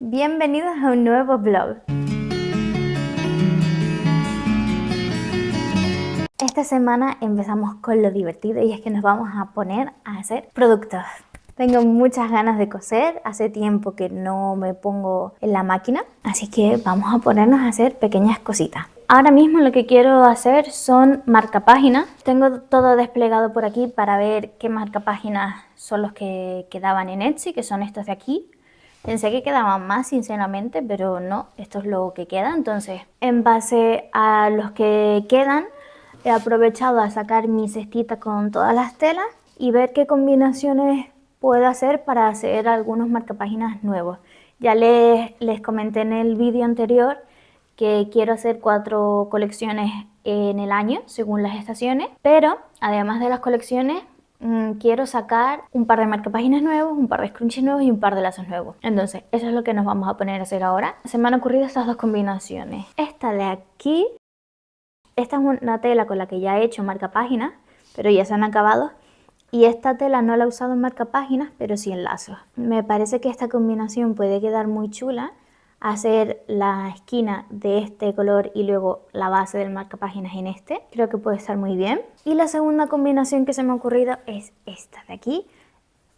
Bienvenidos a un nuevo vlog. Esta semana empezamos con lo divertido y es que nos vamos a poner a hacer productos. Tengo muchas ganas de coser, hace tiempo que no me pongo en la máquina, así que vamos a ponernos a hacer pequeñas cositas. Ahora mismo lo que quiero hacer son marcapáginas. Tengo todo desplegado por aquí para ver qué marcapáginas son los que quedaban en Etsy, que son estos de aquí. Pensé que quedaban más, sinceramente, pero no, esto es lo que queda. Entonces, en base a los que quedan, he aprovechado a sacar mi cestita con todas las telas y ver qué combinaciones puedo hacer para hacer algunos marcapáginas nuevos. Ya les comenté en el vídeo anterior que quiero hacer 4 colecciones en el año, según las estaciones, pero además de las colecciones, quiero sacar un par de marcapáginas nuevos, un par de scrunchies nuevos y un par de lazos nuevos. Entonces, eso es lo que nos vamos a poner a hacer ahora. Se me han ocurrido estas dos combinaciones. Esta de aquí, esta es una tela con la que ya he hecho marcapáginas, pero ya se han acabado. Y esta tela no la he usado en marcapáginas, pero sí en lazos. Me parece que esta combinación puede quedar muy chula. Hacer la esquina de este color y luego la base del marcapáginas en este. Creo que puede estar muy bien. Y la segunda combinación que se me ha ocurrido es esta de aquí.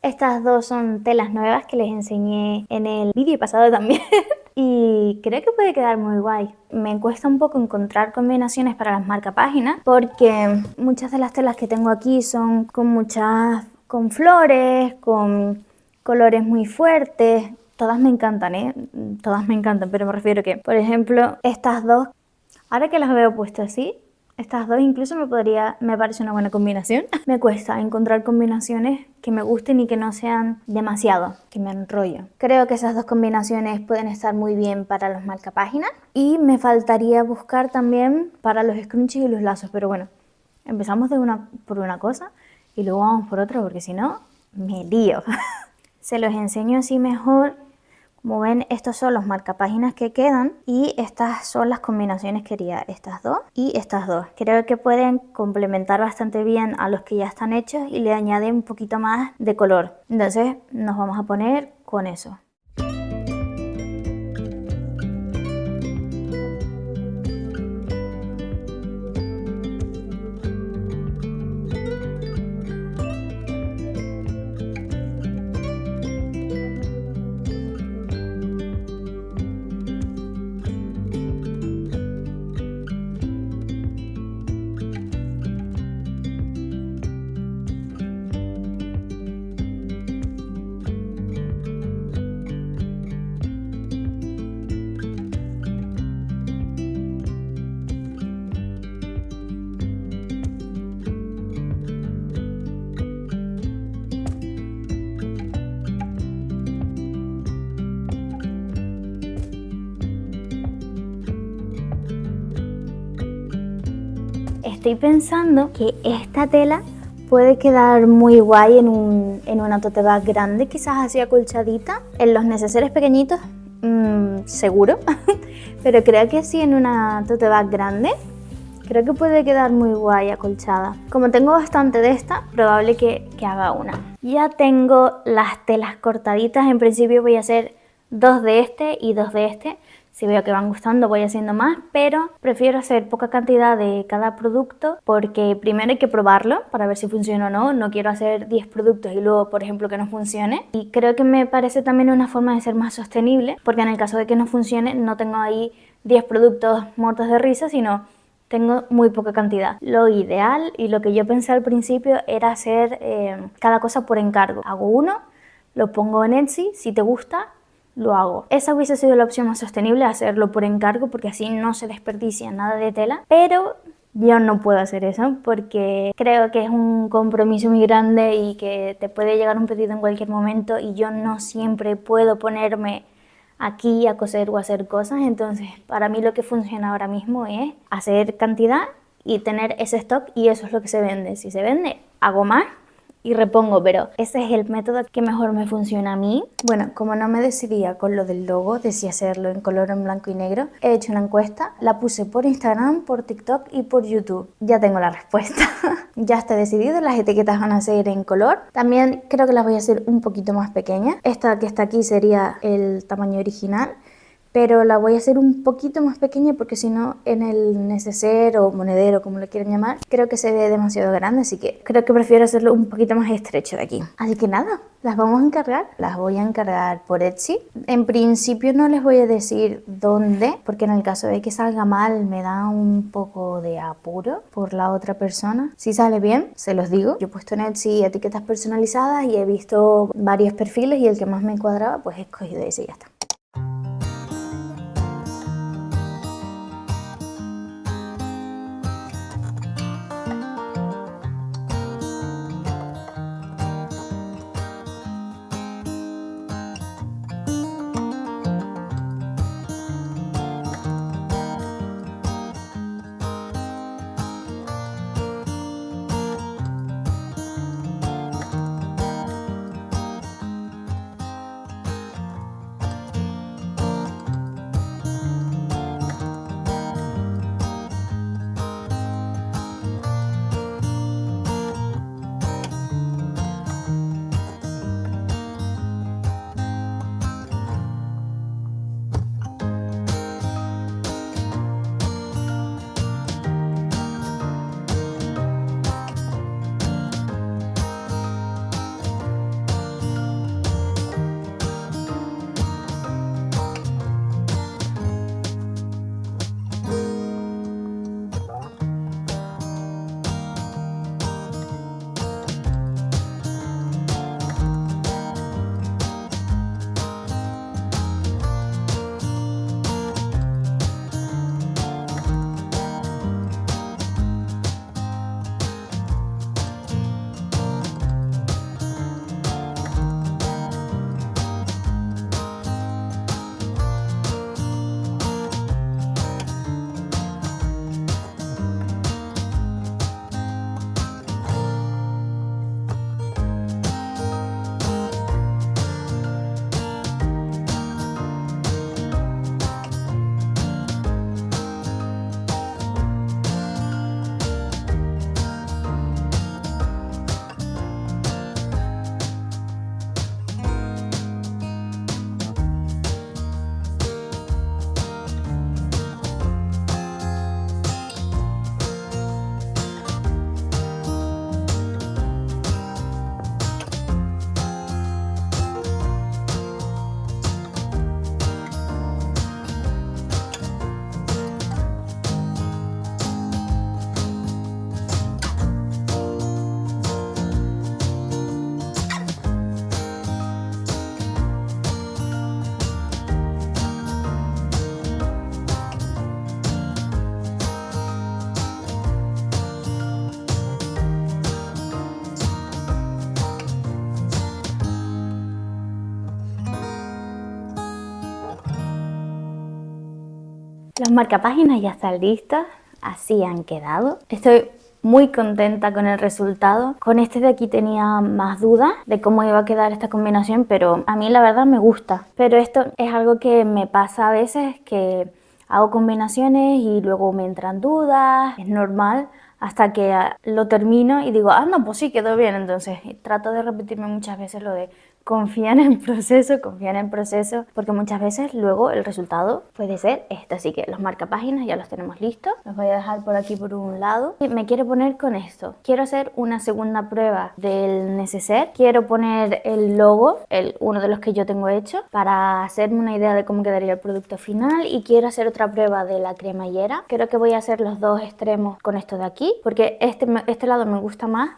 Estas dos son telas nuevas que les enseñé en el vídeo pasado también. Y creo que puede quedar muy guay. Me cuesta un poco encontrar combinaciones para las marcapáginas porque muchas de las telas que tengo aquí son con flores, con colores muy fuertes. Todas me encantan, Todas me encantan, pero me refiero que, por ejemplo, estas dos, ahora que las veo puestas así, estas dos incluso me parece una buena combinación. Me cuesta encontrar combinaciones que me gusten y que no sean demasiado, que me enrollo. Creo que esas dos combinaciones pueden estar muy bien para los marcapáginas y me faltaría buscar también para los scrunchies y los lazos, pero bueno, empezamos por una cosa y luego vamos por otra porque si no, me lío. Se los enseño así mejor. Como ven, estos son los marcapáginas que quedan y estas son las combinaciones que haría, estas dos y estas dos. Creo que pueden complementar bastante bien a los que ya están hechos y le añaden un poquito más de color. Entonces nos vamos a poner con eso. Estoy pensando que esta tela puede quedar muy guay en una tote bag grande, quizás así acolchadita. En los neceseres pequeñitos, seguro, pero creo que sí en una tote bag grande. Creo que puede quedar muy guay acolchada. Como tengo bastante de esta, probable que haga una. Ya tengo las telas cortaditas. En principio voy a hacer 2 de este y 2 de este. Si veo que van gustando voy haciendo más, pero prefiero hacer poca cantidad de cada producto porque primero hay que probarlo para ver si funciona o no. No quiero hacer 10 productos y luego, por ejemplo, que no funcione. Y creo que me parece también una forma de ser más sostenible, porque en el caso de que no funcione no tengo ahí 10 productos muertos de risa, sino tengo muy poca cantidad. Lo ideal y lo que yo pensé al principio era hacer cada cosa por encargo. Hago uno, lo pongo en Etsy, si te gusta, lo hago. Esa hubiese sido la opción más sostenible, hacerlo por encargo, porque así no se desperdicia nada de tela, pero yo no puedo hacer eso porque creo que es un compromiso muy grande y que te puede llegar un pedido en cualquier momento y yo no siempre puedo ponerme aquí a coser o a hacer cosas. Entonces para mí lo que funciona ahora mismo es hacer cantidad y tener ese stock, y eso es lo que se vende. Si se vende, hago más y repongo, pero ese es el método que mejor me funciona a mí. Bueno, como no me decidía con lo del logo, de si hacerlo en color en blanco y negro, he hecho una encuesta, la puse por Instagram, por TikTok y por YouTube. Ya tengo la respuesta. Ya está decidido, las etiquetas van a ser en color. También creo que las voy a hacer un poquito más pequeñas. Esta que está aquí sería el tamaño original, pero la voy a hacer un poquito más pequeña porque si no en el neceser o monedero, como lo quieran llamar, creo que se ve demasiado grande, así que creo que prefiero hacerlo un poquito más estrecho de aquí. Así que nada, las vamos a encargar, las voy a encargar por Etsy. En principio no les voy a decir dónde, porque en el caso de que salga mal me da un poco de apuro por la otra persona. Si sale bien, se los digo. Yo he puesto en Etsy etiquetas personalizadas y he visto varios perfiles y el que más me cuadraba pues he escogido ese y ya está. Los marcapáginas ya están listos, así han quedado. Estoy muy contenta con el resultado. Con este de aquí tenía más dudas de cómo iba a quedar esta combinación, pero a mí la verdad me gusta. Pero esto es algo que me pasa a veces, que hago combinaciones y luego me entran dudas, es normal, hasta que lo termino y digo, ah, no, pues sí, quedó bien. Entonces trato de repetirme muchas veces lo de confía en el proceso, porque muchas veces luego el resultado puede ser esto. Así que los marcapáginas ya los tenemos listos. Los voy a dejar por aquí por un lado. Y me quiero poner con esto. Quiero hacer una segunda prueba del neceser. Quiero poner el logo, uno de los que yo tengo hecho, para hacerme una idea de cómo quedaría el producto final. Y quiero hacer otra prueba de la cremallera. Creo que voy a hacer los dos extremos con esto de aquí, porque este lado me gusta más,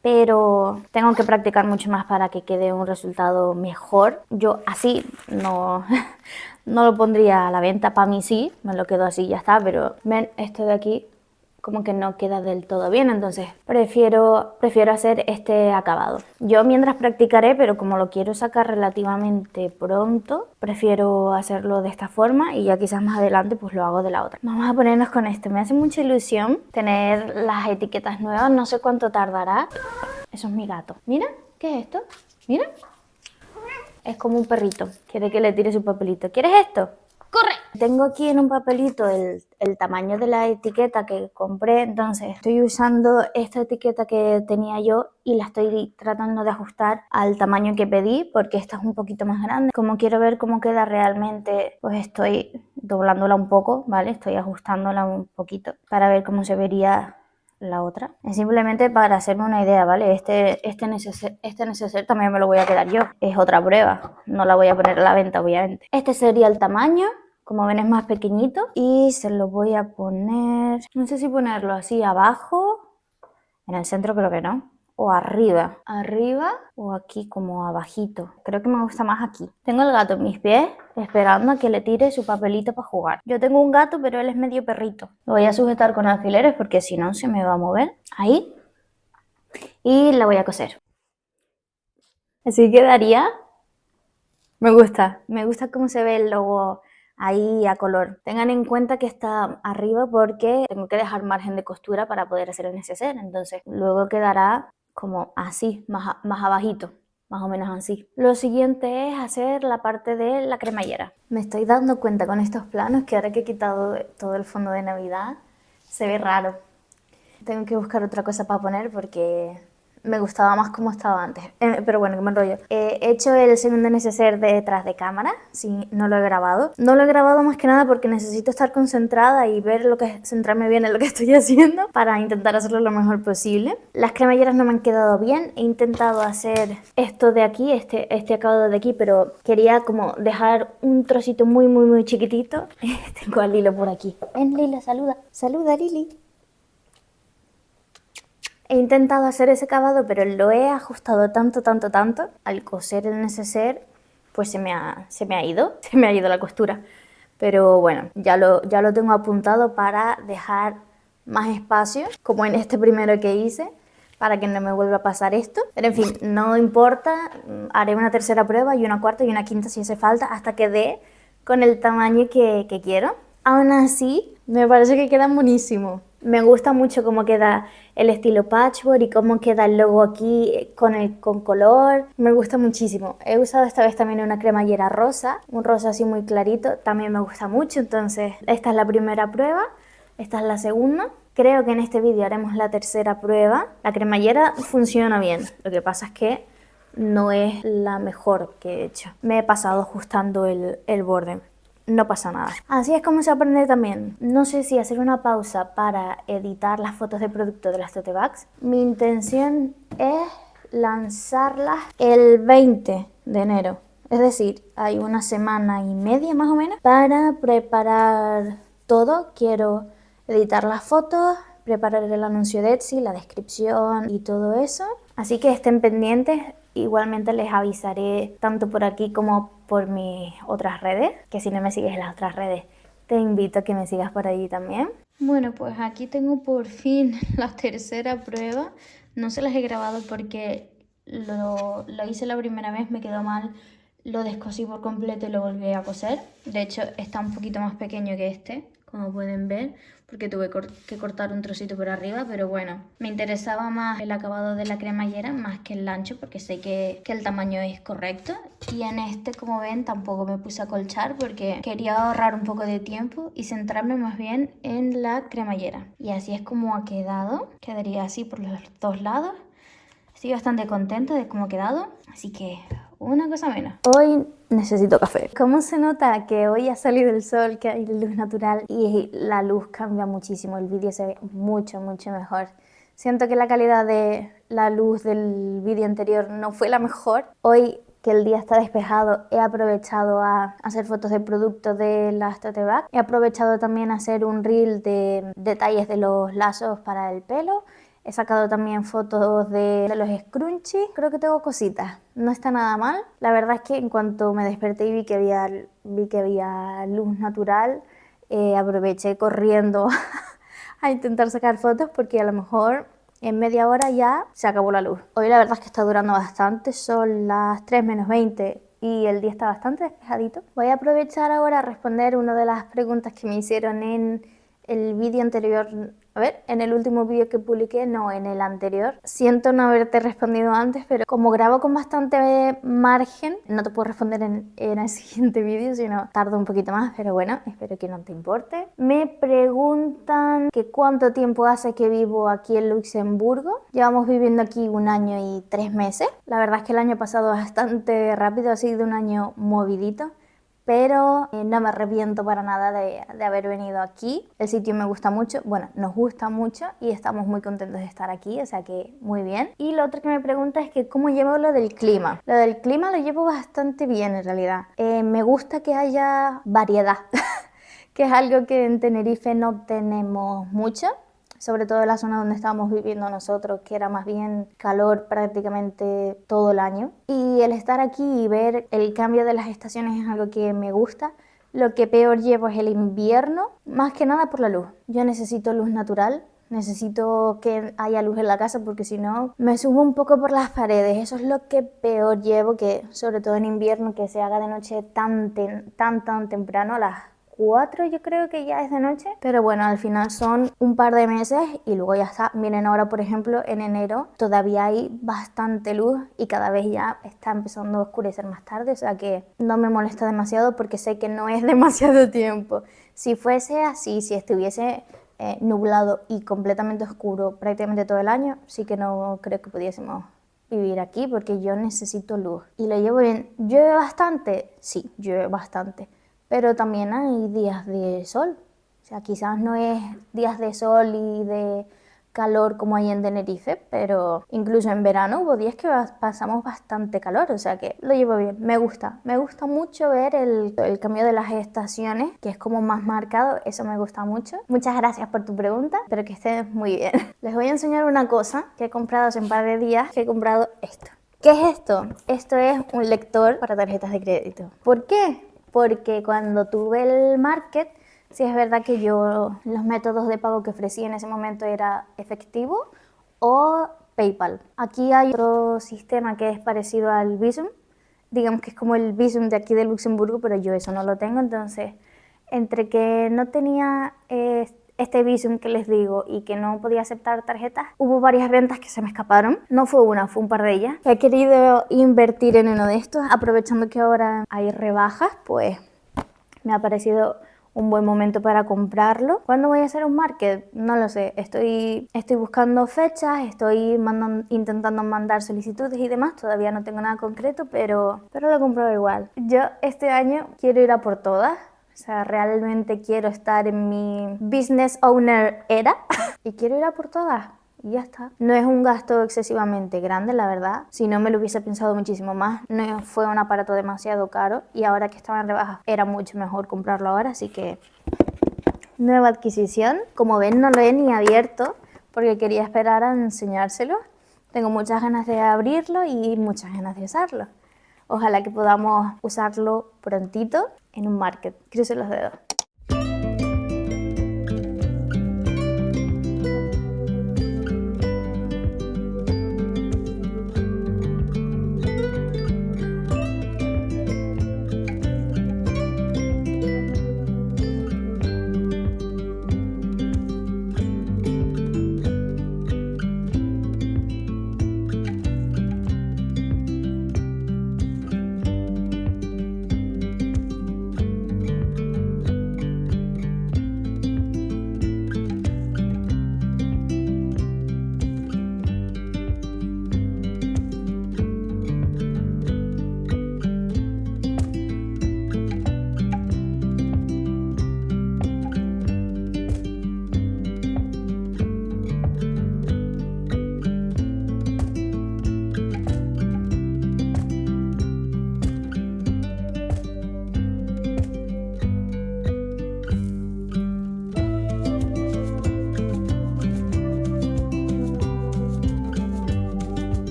pero tengo que practicar mucho más para que quede un resultado mejor. Yo así no, no lo pondría a la venta, para mí sí, me lo quedo así y ya está, pero ven, esto de aquí como que no queda del todo bien, entonces prefiero hacer este acabado. Yo mientras practicaré, pero como lo quiero sacar relativamente pronto, prefiero hacerlo de esta forma y ya quizás más adelante pues lo hago de la otra. Vamos a ponernos con esto. Me hace mucha ilusión tener las etiquetas nuevas, no sé cuánto tardará. Eso es mi gato. Mira, ¿qué es esto? Mira. Es como un perrito, quiere que le tire su papelito. ¿Quieres esto? ¡Corre! Tengo aquí en un papelito el tamaño de la etiqueta que compré, entonces estoy usando esta etiqueta que tenía yo y la estoy tratando de ajustar al tamaño que pedí porque esta es un poquito más grande. Como quiero ver cómo queda realmente, pues estoy doblándola un poco, ¿vale? Estoy ajustándola un poquito para ver cómo se vería la otra. Es simplemente para hacerme una idea, ¿vale? Este neceser también me lo voy a quedar yo. Es otra prueba, no la voy a poner a la venta, obviamente. Este sería el tamaño. Como ven es más pequeñito y se lo voy a poner, no sé si ponerlo así abajo, en el centro creo que no, o arriba o aquí como abajito. Creo que me gusta más aquí. Tengo el gato en mis pies esperando a que le tire su papelito para jugar. Yo tengo un gato pero él es medio perrito. Lo voy a sujetar con alfileres porque si no se me va a mover. Ahí. Y la voy a coser. Así quedaría. Me gusta cómo se ve el logo ahí a color. Tengan en cuenta que está arriba porque tengo que dejar margen de costura para poder hacer el neceser, entonces luego quedará como así, más abajito, más o menos así. Lo siguiente es hacer la parte de la cremallera. Me estoy dando cuenta con estos planos que ahora que he quitado todo el fondo de Navidad se ve raro. Tengo que buscar otra cosa para poner porque me gustaba más como estaba antes. Pero bueno, que me enrollo. He hecho el segundo neceser detrás de cámara, sí, no lo he grabado. No lo he grabado más que nada porque necesito estar concentrada y ver centrarme bien en lo que estoy haciendo para intentar hacerlo lo mejor posible. Las cremalleras no me han quedado bien. He intentado hacer esto de aquí, este acabado de aquí, pero quería como dejar un trocito muy chiquitito. Tengo a Lilo por aquí. Ven, Lilo, saluda. Saluda, Lili. He intentado hacer ese acabado, pero lo he ajustado tanto, al coser el neceser, pues se me ha ido la costura. Pero bueno, ya lo tengo apuntado para dejar más espacio, como en este primero que hice, para que no me vuelva a pasar esto. Pero en fin, no importa, haré una tercera prueba y una cuarta y una quinta si hace falta, hasta que dé con el tamaño que quiero. Aún así, me parece que queda buenísimo. Me gusta mucho cómo queda el estilo patchwork y cómo queda el logo aquí con color. Me gusta muchísimo. He usado esta vez también una cremallera rosa, un rosa así muy clarito. También me gusta mucho, entonces esta es la primera prueba, esta es la segunda. Creo que en este vídeo haremos la tercera prueba. La cremallera funciona bien, lo que pasa es que no es la mejor que he hecho. Me he pasado ajustando el borde. No pasa nada. Así es como se aprende también. No sé si hacer una pausa para editar las fotos de producto de las tote bags. Mi intención es lanzarlas el 20 de enero. Es decir, hay una semana y media más o menos para preparar todo. Quiero editar las fotos, preparar el anuncio de Etsy, la descripción y todo eso. Así que estén pendientes. Igualmente les avisaré tanto por aquí como por mis otras redes, que si no me sigues en las otras redes, te invito a que me sigas por allí también. Bueno, pues aquí tengo por fin la tercera prueba. No se las he grabado porque lo hice la primera vez, me quedó mal, lo descosí por completo y lo volví a coser. De hecho, está un poquito más pequeño que este, como pueden ver, porque tuve que cortar un trocito por arriba, pero bueno, me interesaba más el acabado de la cremallera más que el ancho, porque sé que el tamaño es correcto. Y en este, como ven, tampoco me puse a colchar porque quería ahorrar un poco de tiempo y centrarme más bien en la cremallera. Y así es como ha quedado, quedaría así por los dos lados. Estoy bastante contenta de cómo ha quedado, así que una cosa menos. Hoy necesito café. ¿Cómo se nota que hoy ha salido el sol, que hay luz natural y la luz cambia muchísimo? El vídeo se ve mucho mejor. Siento que la calidad de la luz del vídeo anterior no fue la mejor. Hoy, que el día está despejado, he aprovechado a hacer fotos de productos de las tote bag. He aprovechado también a hacer un reel de detalles de los lazos para el pelo. He sacado también fotos de los scrunchies. Creo que tengo cositas. No está nada mal. La verdad es que en cuanto me desperté y vi que había luz natural, aproveché corriendo a intentar sacar fotos porque a lo mejor en media hora ya se acabó la luz. Hoy la verdad es que está durando bastante, son las 3 menos 20 y el día está bastante despejadito. Voy a aprovechar ahora a responder una de las preguntas que me hicieron en el vídeo anterior. A ver, en el último vídeo que publiqué, no, en el anterior. Siento no haberte respondido antes, pero como grabo con bastante margen, no te puedo responder en el siguiente vídeo, sino tardo un poquito más, pero bueno, espero que no te importe. Me preguntan que cuánto tiempo hace que vivo aquí en Luxemburgo. Llevamos viviendo aquí 1 año y 3 meses. La verdad es que el año pasado bastante rápido, ha sido un año movidito. Pero no me arrepiento para nada de haber venido aquí. El sitio me gusta mucho, bueno, nos gusta mucho y estamos muy contentos de estar aquí, o sea que muy bien. Y lo otro que me pregunta es que cómo llevo lo del clima. Lo del clima lo llevo bastante bien en realidad. Me gusta que haya variedad, que es algo que en Tenerife no tenemos mucho. Sobre todo en la zona donde estábamos viviendo nosotros, que era más bien calor prácticamente todo el año. Y el estar aquí y ver el cambio de las estaciones es algo que me gusta. Lo que peor llevo es el invierno, más que nada por la luz. Yo necesito luz natural, necesito que haya luz en la casa porque si no me subo un poco por las paredes. Eso es lo que peor llevo, que sobre todo en invierno, que se haga de noche tan temprano, a las 4 yo creo que ya es de noche, pero bueno, al final son un par de meses y luego ya está. Miren, ahora por ejemplo en enero todavía hay bastante luz y cada vez ya está empezando a oscurecer más tarde, o sea que no me molesta demasiado porque sé que no es demasiado tiempo. Si fuese así, si estuviese nublado y completamente oscuro prácticamente todo el año, sí que no creo que pudiésemos vivir aquí porque yo necesito luz y lo llevo bien. ¿Llueve bastante? Sí, llueve bastante. Pero también hay días de sol. O sea, quizás no es días de sol y de calor como hay en Tenerife, pero incluso en verano hubo días que pasamos bastante calor, o sea que lo llevo bien. Me gusta mucho ver el cambio de las estaciones, que es como más marcado, eso me gusta mucho. Muchas gracias por tu pregunta, espero que estés muy bien. Les voy a enseñar una cosa que he comprado hace un par de días, que he comprado esto. ¿Qué es esto? Esto es un lector para tarjetas de crédito. ¿Por qué? Porque cuando tuve el market, sí es verdad que yo los métodos de pago que ofrecía en ese momento era efectivo o PayPal. Aquí hay otro sistema que es parecido al Bizum, digamos que es como el Bizum de aquí de Luxemburgo, pero yo eso no lo tengo, entonces entre que no tenía este Bizum que les digo y que no podía aceptar tarjetas, hubo varias ventas que se me escaparon. No fue una, fue un par de ellas. He querido invertir en uno de estos, aprovechando que ahora hay rebajas, pues me ha parecido un buen momento para comprarlo. ¿Cuándo voy a hacer un market? No lo sé. Estoy buscando fechas, intentando mandar solicitudes y demás. Todavía no tengo nada concreto, pero lo compro igual. Yo este año quiero ir a por todas. O sea, realmente quiero estar en mi business owner era y quiero ir a por todas. Y ya está. No es un gasto excesivamente grande, la verdad. Si no, me lo hubiese pensado muchísimo más. No fue un aparato demasiado caro y ahora que estaba en rebajas era mucho mejor comprarlo ahora, así que nueva adquisición. Como ven, no lo he ni abierto porque quería esperar a enseñárselo. Tengo muchas ganas de abrirlo y muchas ganas de usarlo. Ojalá que podamos usarlo prontito en un market. Cruzo los dedos.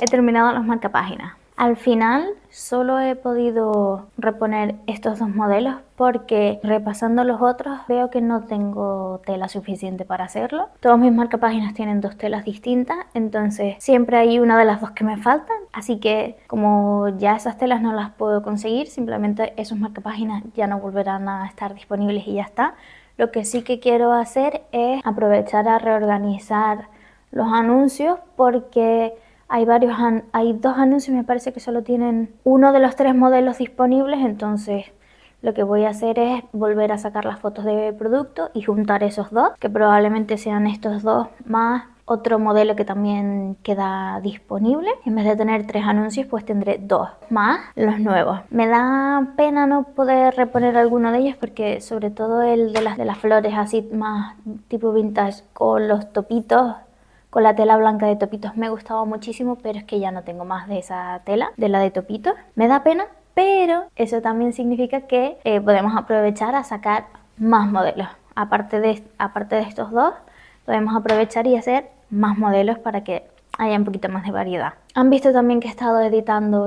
he terminado los marcapáginas. Al final solo he podido reponer estos dos modelos porque repasando los otros veo que no tengo tela suficiente para hacerlo. Todos mis marcapáginas tienen dos telas distintas, entonces siempre hay una de las dos que me faltan, así que como ya esas telas no las puedo conseguir, simplemente esos marcapáginas ya no volverán a estar disponibles y ya está. Lo que sí que quiero hacer es aprovechar a reorganizar los anuncios porque hay dos anuncios, me parece que solo tienen uno de los tres modelos disponibles, entonces lo que voy a hacer es volver a sacar las fotos de producto y juntar esos dos, que probablemente sean estos dos más otro modelo que también queda disponible. En vez de tener 3 anuncios, pues tendré 2 más los nuevos. Me da pena no poder reponer alguno de ellos porque sobre todo el de las flores así más tipo vintage con los topitos, con la tela blanca de topitos me gustaba muchísimo, pero es que ya no tengo más de esa tela, de la de topitos. Me da pena, pero eso también significa que podemos aprovechar a sacar más modelos. Aparte de estos dos, podemos aprovechar y hacer más modelos para que haya un poquito más de variedad. Han visto también que he estado empezando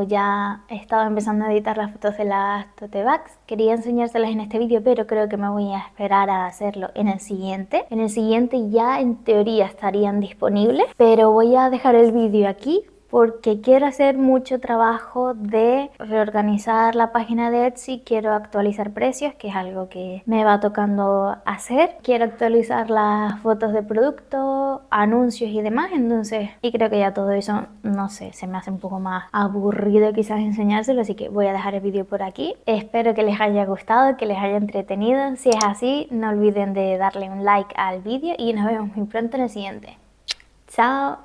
a editar las fotos de las tote bags. Quería enseñárselas en este vídeo, pero creo que me voy a esperar a hacerlo en el siguiente. En el siguiente ya en teoría estarían disponibles, pero voy a dejar el vídeo aquí porque quiero hacer mucho trabajo de reorganizar la página de Etsy, quiero actualizar precios, que es algo que me va tocando hacer. Quiero actualizar las fotos de producto, anuncios y demás, entonces, y creo que ya todo eso, no sé, se me hace un poco más aburrido quizás enseñárselo, así que voy a dejar el vídeo por aquí. Espero que les haya gustado, que les haya entretenido. Si es así, no olviden de darle un like al vídeo y nos vemos muy pronto en el siguiente. ¡Chao!